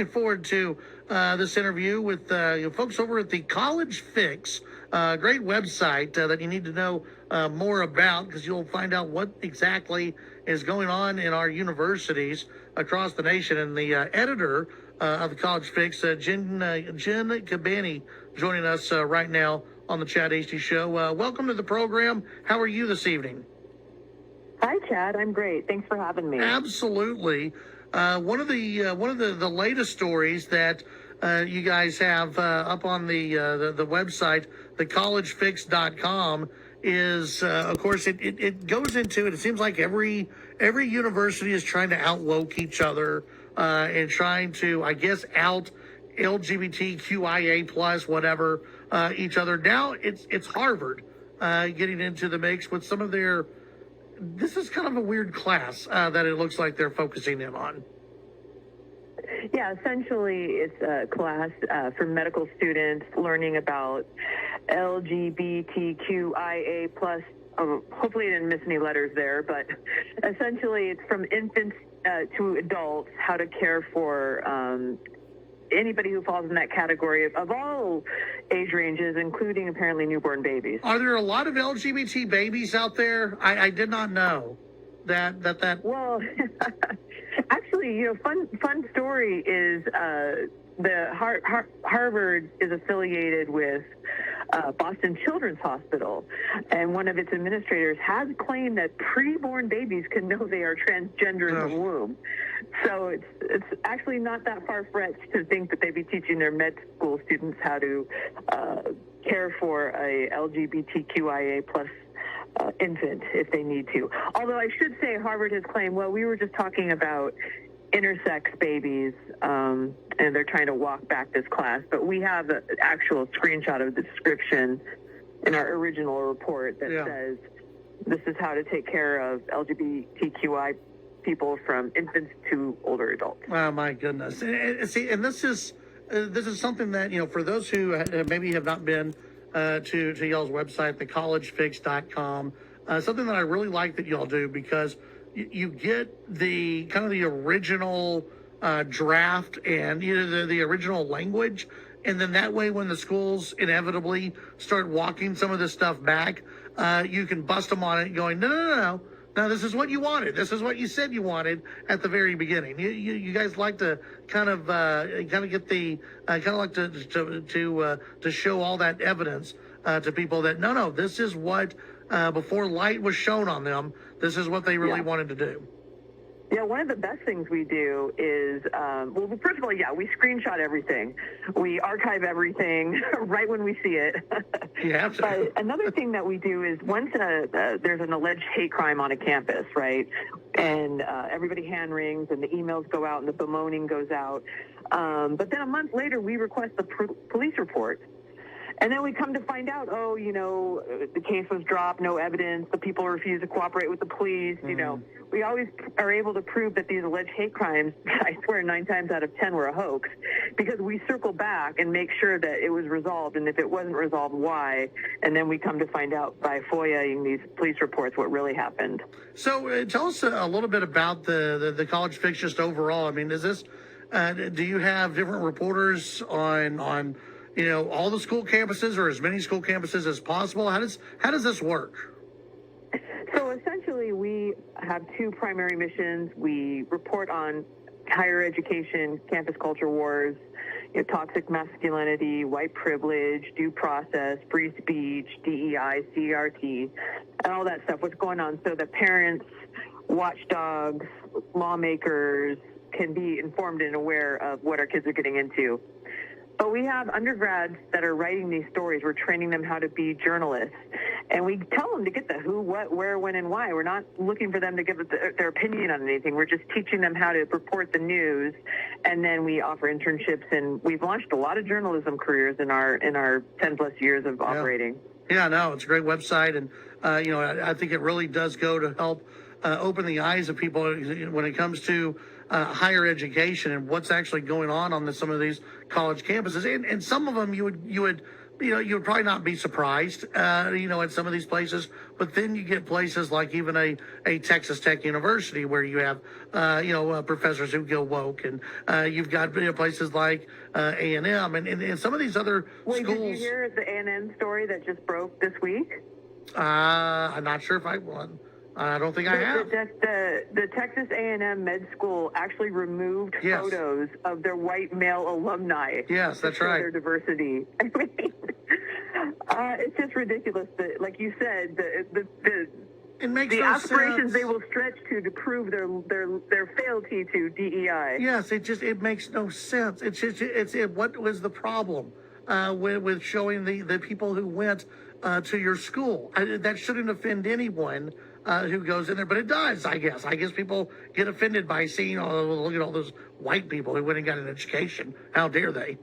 Looking forward to this interview with folks over at the College Fix, great website that you need to know more about, because you'll find out what exactly is going on in our universities across the nation. And the editor of the College Fix, Jenn Kabbany, joining us right now on the Chad Hasty Show. Welcome to the program. How are you this evening? Hi, Chad. I'm great. Thanks for having me. Absolutely. One of the latest stories that you guys have up on the website, thecollegefix.com, is of course it goes into it. It seems like every university is trying to outwoke each other and trying to, I guess, out LGBTQIA plus whatever each other. Now it's Harvard getting into the mix with some of their. This is kind of a weird class that it looks like they're focusing in on. Yeah, essentially it's a class for medical students learning about LGBTQIA plus. Hopefully I didn't miss any letters there, but essentially it's from infants to adults, how to care for anybody who falls in that category of all age ranges, including apparently newborn babies. Are there a lot of LGBT babies out there? I did not know that. Well, actually, fun story is the Harvard is affiliated with Boston Children's Hospital, and one of its administrators has claimed that preborn babies can know they are transgender in the womb. So it's actually not that far-fetched to think that they'd be teaching their med school students how to care for a LGBTQIA plus infant if they need to. Although I should say Harvard has claimed, well, we were just talking about intersex babies, and they're trying to walk back this class. But we have an actual screenshot of the description in our original report that says this is how to take care of LGBTQI people from infants to older adults. Oh my goodness! And this is something that, for those who maybe have not been to y'all's website, thecollegefix.com, something that I really like that y'all do, because you get the kind of the original draft and the original language, and then that way when the schools inevitably start walking some of this stuff back, you can bust them on it going, no, this is what you wanted. This is what you said you wanted at the very beginning. You guys like to kind of get the to show all that evidence to people that no, this is what before light was shown on them. This is what they really wanted to do. Yeah, one of the best things we do is, well, first of all, we screenshot everything. We archive everything right when we see it. You have to. But another thing that we do is once there's an alleged hate crime on a campus, right, and everybody hand rings and the emails go out and the bemoaning goes out. But then a month later, we request the police report. And then we come to find out, the case was dropped, no evidence, the people refuse to cooperate with the police. We always are able to prove that these alleged hate crimes, I swear 9 times out of 10 were a hoax, because we circle back and make sure that it was resolved, and if it wasn't resolved, why? And then we come to find out by FOIAing these police reports what really happened. So tell us a little bit about the College Fix just overall. I mean, is this, do you have different reporters on all the school campuses, or as many school campuses as possible? How does this work? So essentially, we have 2 primary missions. We report on higher education, campus culture wars, toxic masculinity, white privilege, due process, free speech, DEI, CRT, and all that stuff, what's going on, so that parents, watchdogs, lawmakers can be informed and aware of what our kids are getting into. But we have undergrads that are writing these stories. We're training them how to be journalists. And we tell them to get the who, what, where, when, and why. We're not looking for them to give their opinion on anything. We're just teaching them how to report the news. And then we offer internships. And we've launched a lot of journalism careers in our 10-plus years of operating. Yeah, no, it's a great website. And, I think it really does go to help open the eyes of people when it comes to higher education and what's actually going on some of these college campuses. And some of them you would you would probably not be surprised, at some of these places. But then you get places like even a Texas Tech University where you have, professors who go woke, and you've got places like A&M and some of these other Wait, schools. Did you hear the A&M story that just broke this week? I'm not sure if I won. I don't think I have. The Texas A&M Med School actually removed photos of their white male alumni. Yes, that's right. Their diversity. I mean, it's just ridiculous that, like you said, it makes the no aspirations sense. They will stretch to prove their fealty to DEI. Yes, it makes no sense. What was the problem with showing the people who went to your school? That shouldn't offend anyone who goes in there, but it does, I guess. I guess people get offended by seeing, look at all those white people who went and got an education. How dare they?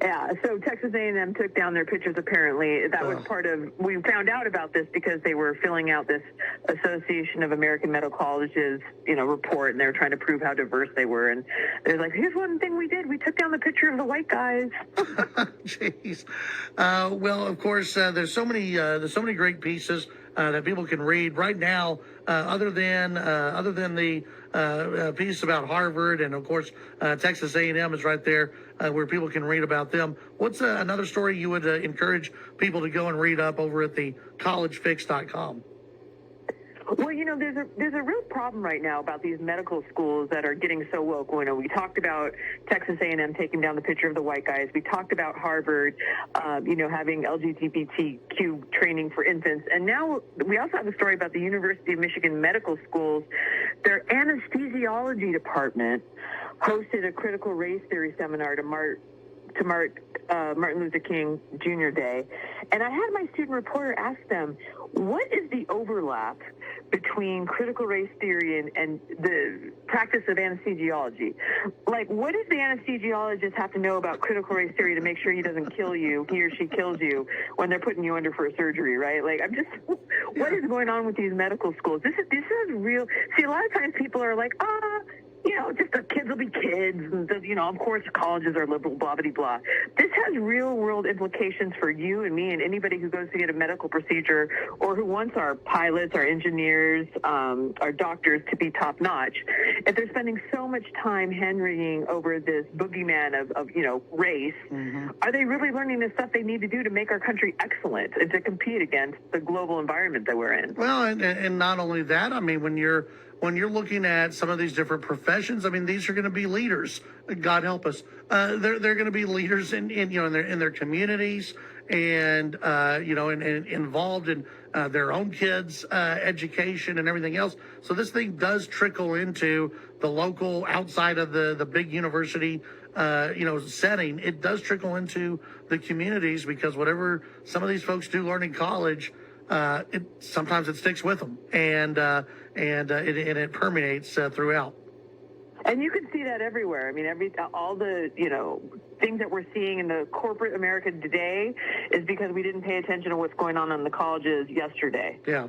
Yeah, so Texas A&M took down their pictures. Apparently, that was part of. We found out about this because they were filling out this Association of American Medical Colleges, report, and they were trying to prove how diverse they were. And they're like, "Here's one thing we did: we took down the picture of the white guys." Jeez. Well, of course, there's so many great pieces that people can read right now. Other than the piece about Harvard, and of course Texas A&M is right there where people can read about them. What's another story you would encourage people to go and read up over at the collegefix.com? Well, there's a real problem right now about these medical schools that are getting so woke. We talked about Texas A&M taking down the picture of the white guys. We talked about Harvard, having LGBTQ training for infants. And now we also have a story about the University of Michigan Medical Schools. Their anesthesiology department hosted a critical race theory seminar to mark Martin Luther King Jr. Day. And I had my student reporter ask them, what is the overlap between critical race theory and the practice of anesthesiology? Like, what does the anesthesiologist have to know about critical race theory to make sure he doesn't kill you, he or she kills you when they're putting you under for a surgery, right? Like, what is going on with these medical schools? This is real. See, a lot of times people are like, just the kids will be kids, and of course colleges are liberal, blah, blah, blah. This has real world implications for you and me and anybody who goes to get a medical procedure or who wants our pilots, our engineers, our doctors to be top notch. If they're spending so much time hand-wringing over this boogeyman of race, are they really learning the stuff they need to do to make our country excellent and to compete against the global environment that we're in? Well, and not only that, I mean, when you're looking at some of these different professions, I mean, these are going to be leaders. God help us. They're going to be leaders in their communities, and and involved in their own kids' education and everything else. So this thing does trickle into the local, outside of the big university setting. It does trickle into the communities, because whatever some of these folks do learn in college, sometimes it sticks with them, and it permeates throughout. And you can see that everywhere. I mean, all the things that we're seeing in the corporate America today is because we didn't pay attention to what's going on in the colleges yesterday. Yeah.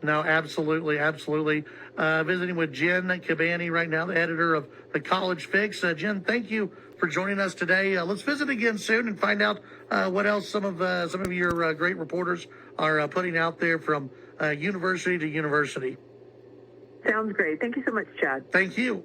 No, absolutely. Visiting with Jenn Kabbany right now, the editor of the College Fix. Jenn, thank you for joining us today. Let's visit again soon and find out what else some of your great reporters are putting out there from university to university. Sounds great. Thank you so much, Chad. Thank you.